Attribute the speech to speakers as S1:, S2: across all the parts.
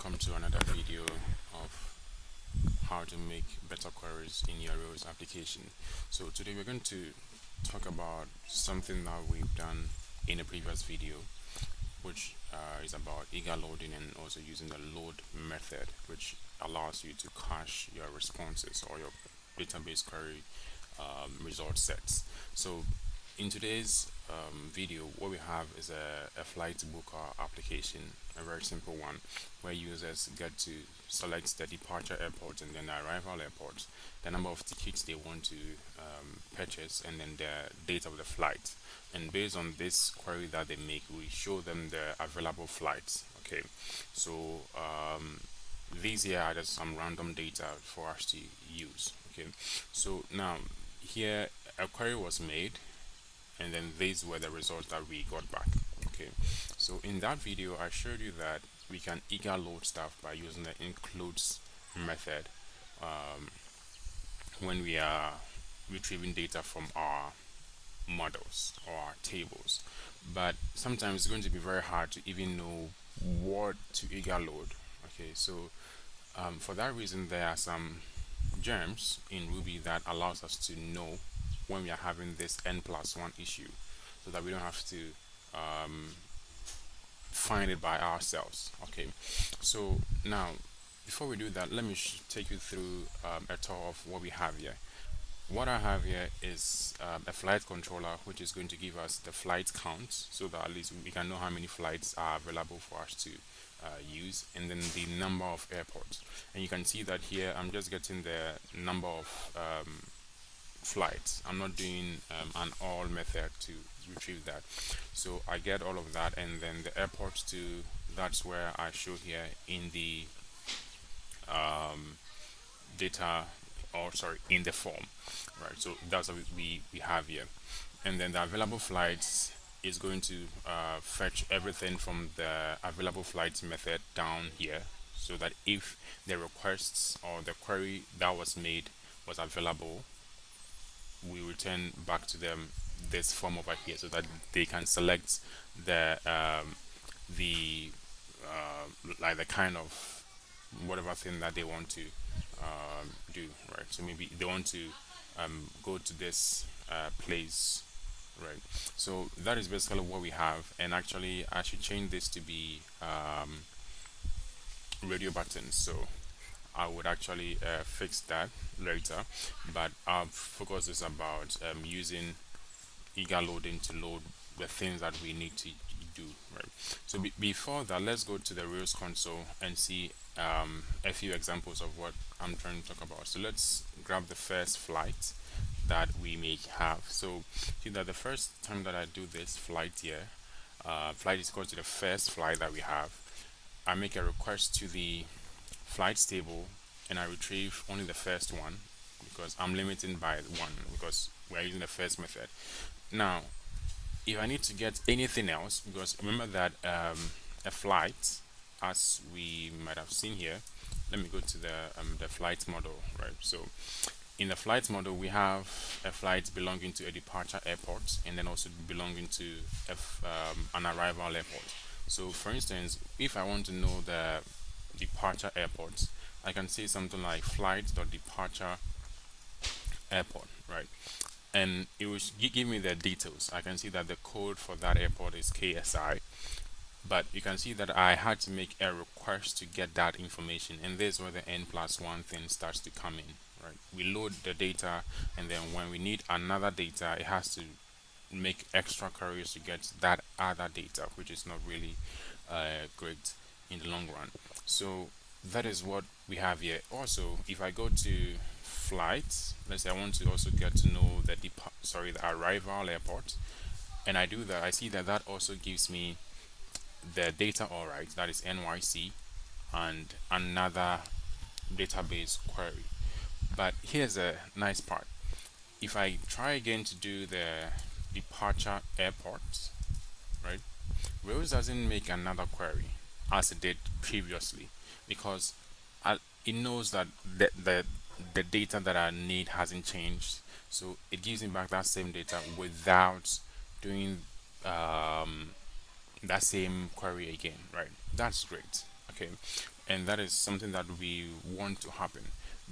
S1: welcome to another video of how to make better queries in your Rails application. So today we're going to talk about something that we've done in a previous video, which is about eager loading and also using the load method, which allows you to cache your responses or your database query result sets. So in today's video, what we have is a flight booker application, a very simple one, where users get to select the departure airport and then the arrival airport, the number of tickets they want to purchase, and then the date of the flight. And based on this query that they make, we show them the available flights. Okay, so these here are just some random data for us to use. Okay, so now here a query was made, and then these were the results that we got back. Okay, so in that video I showed you that we can eager load stuff by using the includes method when we are retrieving data from our models or our tables, but sometimes it's going to be very hard to even know what to eager load. Okay, so for that reason there are some germs in Ruby that allows us to know when we are having this N+1 issue, so that we don't have to find it by ourselves. Okay, so now before we do that, let me take you through a tour of what we have here. What I have here is a flight controller, which is going to give us the flight count, so that at least we can know how many flights are available for us to use, and then the number of airports. And you can see that here I'm just getting the number of flights. I'm not doing an all method to retrieve that. So I get all of that, and then the airports too, that's where I show here in the data, or sorry, in the form, right? So that's what we have here. And then the available flights is going to fetch everything from the available flights method down here, so that if the requests or the query that was made was available, we return back to them this form over here, so that they can select the like the kind of whatever thing that they want to do, right? So maybe they want to go to this place, right? So that is basically what we have. And actually I should change this to be radio buttons, so I would actually fix that later, but our focus is about using eager loading to load the things that we need to do, right? So before that, let's go to the Rails console and see a few examples of what I'm trying to talk about. So let's grab the first flight that we may have. So see that the first time that I do this flight here, flight is equal to the first flight that we have. I make a request to the flights table and I retrieve only the first one, because I'm limiting by one because we're using the first method. Now if I need to get anything else, because remember that a flight, as we might have seen here, let me go to the flight model, right? So in the flight model we have a flight belonging to a departure airport, and then also belonging to an arrival airport. So for instance, if I want to know the departure airport, I can say something like flight.departure airport, right? And it will give me the details. I can see that the code for that airport is KSI, but you can see that I had to make a request to get that information, and this is where the N+1 thing starts to come in, right? We load the data, and then when we need another data, it has to make extra queries to get that other data, which is not really great in the long run. So that is what we have here. Also, if I go to flights, let's say I want to also get to know the arrival airport, and I do that, I see that that also gives me the data, all right, that is NYC, and another database query. But here's a nice part. If I try again to do the departure airport, right, Rails doesn't make another query as it did previously, because it knows that the data that I need hasn't changed, so it gives me back that same data without doing that same query again, right? That's great. Okay, and that is something that we want to happen.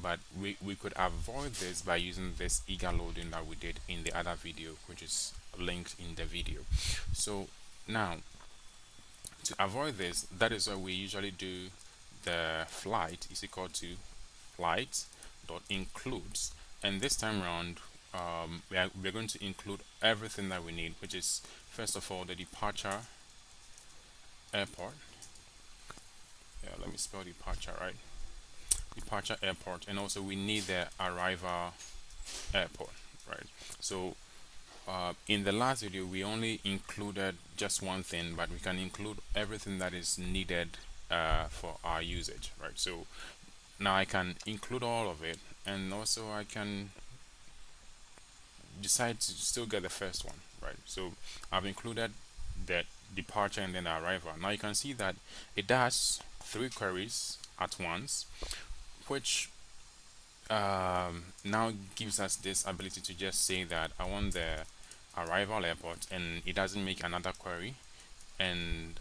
S1: But we could avoid this by using this eager loading that we did in the other video, which is linked in the video. So now, to avoid this, that is why we usually do the flight is equal to flight dot includes, and this time around we're going to include everything that we need, which is first of all the departure airport. Yeah, let me spell departure right. Departure airport, and also we need the arrival airport, right? So in the last video we only included just one thing, but we can include everything that is needed for our usage, right? So now I can include all of it, and also I can decide to still get the first one, right? So I've included the departure and then the arrival. Now you can see that it does 3 queries at once, which now gives us this ability to just say that I want the arrival airport, and it doesn't make another query. And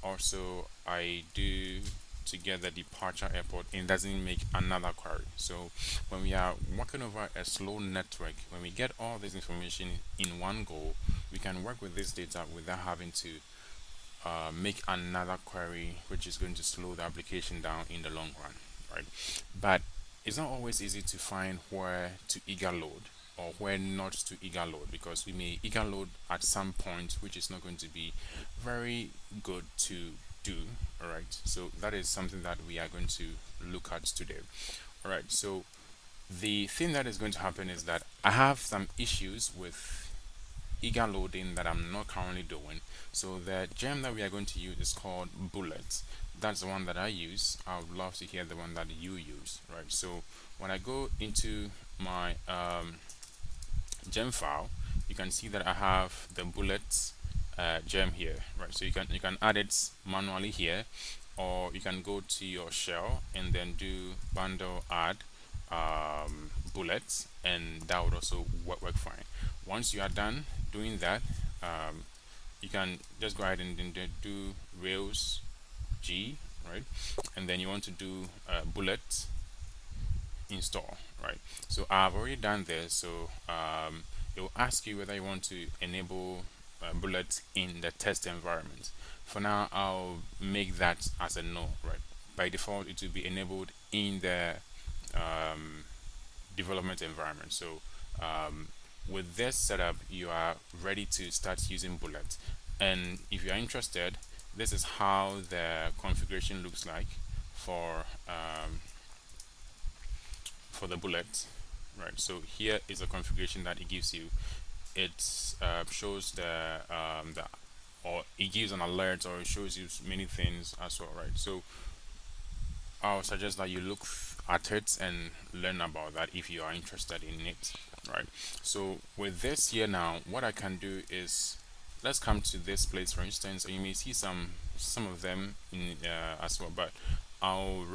S1: also I do to get the departure airport, and it doesn't make another query. So when we are working over a slow network, when we get all this information in one go, we can work with this data without having to make another query, which is going to slow the application down in the long run, right? But it's not always easy to find where to eager load or where not to eager load, because we may eager load at some point, which is not going to be very good to do. All right, so that is something that we are going to look at today. All right, so the thing that is going to happen is that I have some issues with eager loading that I'm not currently doing. So the gem that we are going to use is called bullets. That's the one that I use. I would love to hear the one that you use, right? So when I go into my gem file, you can see that I have the bullets gem here, right? So you can add it manually here, or you can go to your shell and then do bundle add bullets, and that would also work fine. Once you are done doing that, you can just go ahead and then do rails G, right? And then you want to do bullet install, right? So I've already done this. So it will ask you whether you want to enable bullets in the test environment. For now, I'll make that as a no, right? By default, it will be enabled in the development environment. So with this setup, you are ready to start using bullets. And if you are interested, this is how the configuration looks like for the bullet, right? So here is a configuration that it gives you. It shows the or it gives an alert, or it shows you many things as well, right? So I'll suggest that you look at it and learn about that if you are interested in it, right? So with this here now, what I can do is, let's come to this place for instance. You may see some of them in as well, but I'll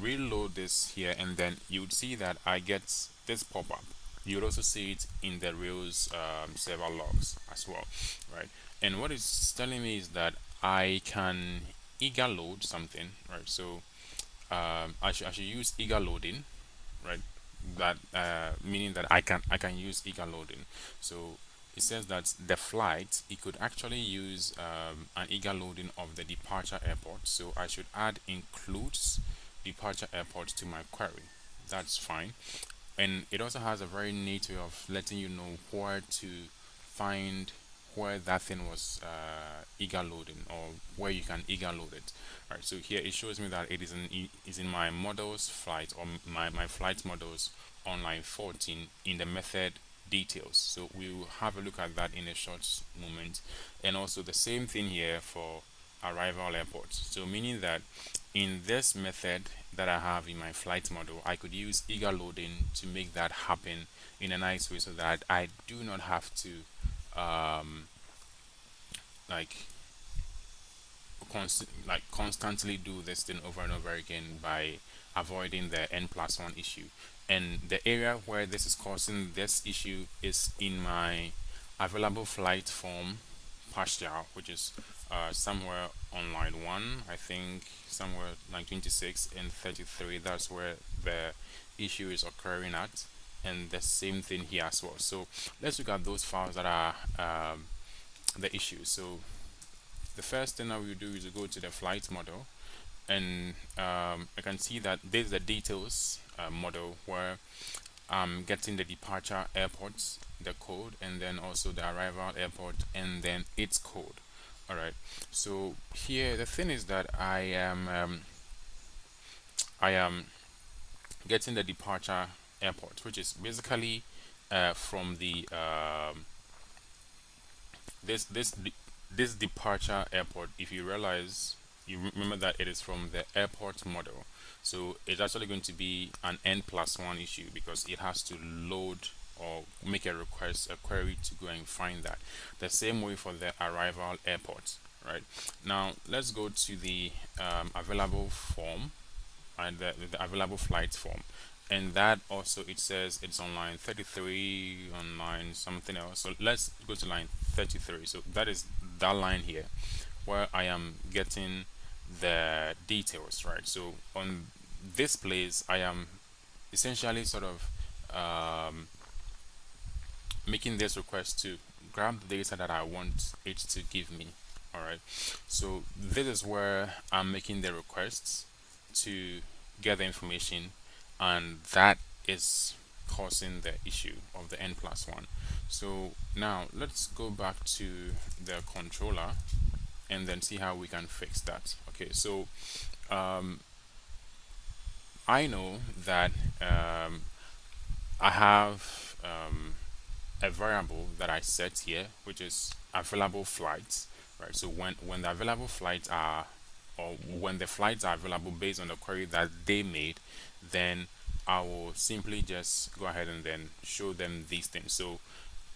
S1: reload this here, and then you would see that I get this pop-up. You would also see it in the Rails server logs as well, right? And what it's telling me is that I can eager load something, right? So I should use eager loading, right? That meaning that I can use eager loading. So it says that the flight, it could actually use an eager loading of the departure airport. So I should add includes departure airport to my query. That's fine. And it also has a very neat way of letting you know where to find where that thing was eager loading, or where you can eager load it. All right, so here it shows me that it is in my models flight, or my flight models on line 14 in the method details. So we will have a look at that in a short moment. And also the same thing here for arrival airport. So meaning that in this method that I have in my flight model, I could use eager loading to make that happen in a nice way, so that I do not have to like constantly do this thing over and over again by avoiding the N+1 issue. And the area where this is causing this issue is in my available flight form partial, which is somewhere on line 1, I think somewhere line 26 and 33, that's where the issue is occurring at, and the same thing here as well. So let's look at those files that are the issue. So the first thing that we do is to go to the flight model, and I can see that there's the details model where I'm getting the departure airport, the code, and then also the arrival airport, and then its code. All right. So here the thing is that I am getting the departure airport, which is basically from the this this this departure airport. If you realize, you remember that it is from the airport model, so it's actually going to be an N+1 issue because it has to load or make a request, a query to go and find that. The same way for the arrival airport. Right now, let's go to the available form and the available flights form, and that also, it says it's on line 33, on line something else. So let's go to line 33. So that is that line here where I am getting the details, right? So on this place I am essentially sort of making this request to grab the data that I want it to give me. All right, so this is where I'm making the requests to get the information, and that is causing the issue of the N+1. So now let's go back to the controller and then see how we can fix that. Okay, so I know that I have a variable that I set here, which is available flights, right? So when the available flights are, or when the flights are available based on the query that they made, then I will simply just go ahead and then show them these things. So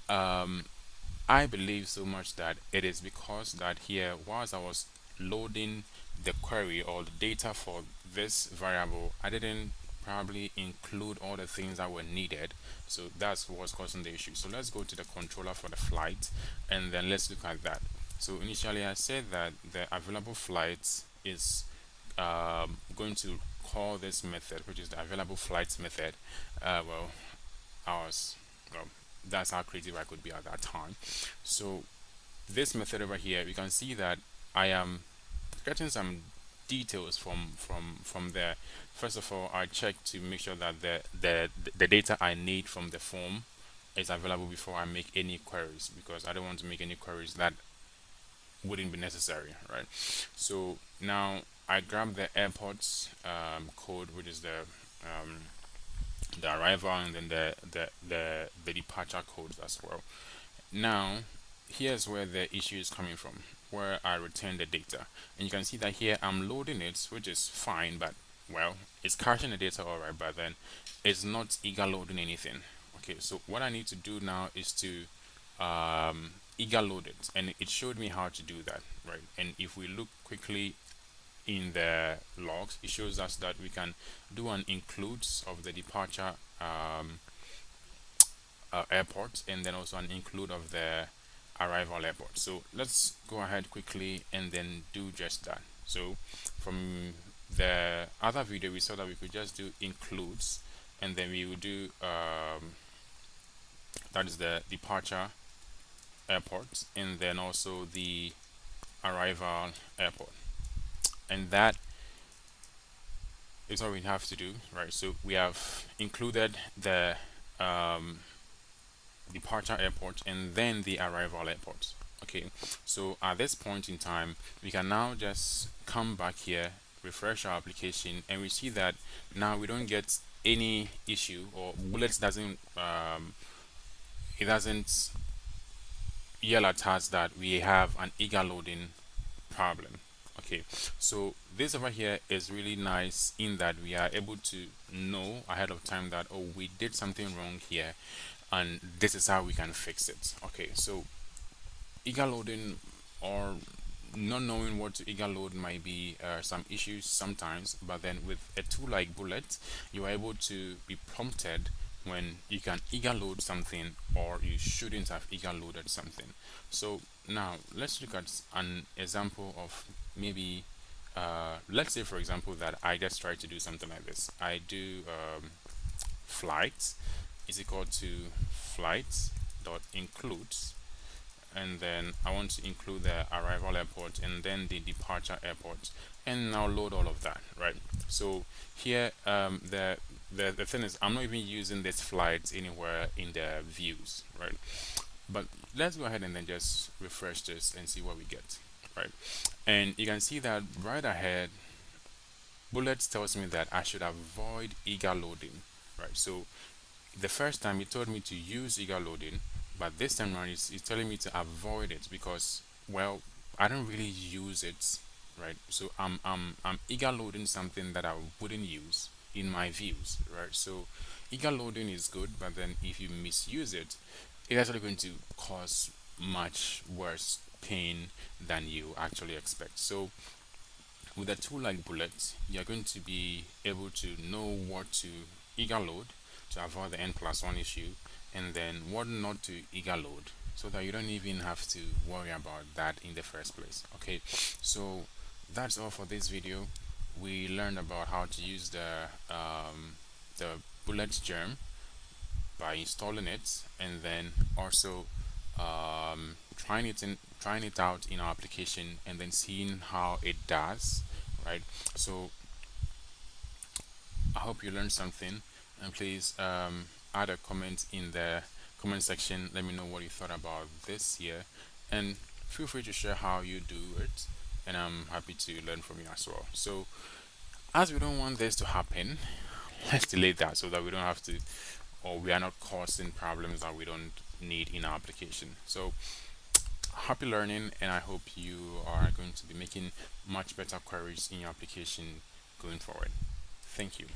S1: I believe so much that it is because that here, whilst I was loading the query or the data for this variable, I didn't probably include all the things that were needed. So that's what's causing the issue. So let's go to the controller for the flight, and then let's look at that. So initially I said that the available flights is going to call this method, which is the available flights method. Well, I was, well, that's how creative I could be at that time. So this method over here, you can see that I am getting some details from there. First of all, I check to make sure that the data I need from the form is available before I make any queries, because I don't want to make any queries that wouldn't be necessary, right? So now I grab the airport's code, which is the arrival, and then the departure codes as well. Now here's where the issue is coming from, where I return the data, and you can see that here I'm loading it, which is fine, but well, it's caching the data all right, but then it's not eager loading anything. Okay, so what I need to do now is to eager load it, and it showed me how to do that, right? And if we look quickly in the logs, it shows us that we can do an includes of the departure airport, and then also an include of the arrival airport. So let's go ahead quickly and then do just that. So from the other video, we saw that we could just do includes, and then we would do that is the departure airport, and then also the arrival airport, and that is what we have to do, right? So we have included the departure airport and then the arrival airport. Okay, so at this point in time, we can now just come back here, refresh our application, and we see that now we don't get any issue, or bullets doesn't it doesn't yell at us that we have an eager loading problem. Okay, so this over here is really nice in that we are able to know ahead of time that, oh, we did something wrong here, and this is how we can fix it. Okay, so eager loading or not knowing what to eager load might be some issues sometimes, but then with a tool like Bullet, you are able to be prompted when you can eager load something or you shouldn't have eager loaded something. So now let's look at an example of maybe let's say for example that I just try to do something like this. I do flights is equal to flights dot includes, and then I want to include the arrival airport and then the departure airport, and now load all of that, right? So here the thing is I'm not even using this flights anywhere in the views, right? But let's go ahead and then just refresh this and see what we get, right? And you can see that right ahead bullets tells me that I should avoid eager loading, right? So the first time it told me to use eager loading, but this time around it's telling me to avoid it because, well, I don't really use it, right? So I'm eager loading something that I wouldn't use in my views, right? So eager loading is good, but then if you misuse it, it's actually going to cause much worse pain than you actually expect. So with a tool like Bullet, you're going to be able to know what to eager load to avoid the N+1 issue, and then what not to eager load so that you don't even have to worry about that in the first place. Okay, so that's all for this video. We learned about how to use the Bullet germ by installing it, and then also trying it out in our application and then seeing how it does, right? So I hope you learned something, and please add a comment in the comment section. Let me know what you thought about this here, and feel free to share how you do it, and I'm happy to learn from you as well. So as we don't want this to happen, let's delay that so that we don't have to, or we are not causing problems that we don't need in our application. So happy learning, and I hope you are going to be making much better queries in your application going forward. Thank you.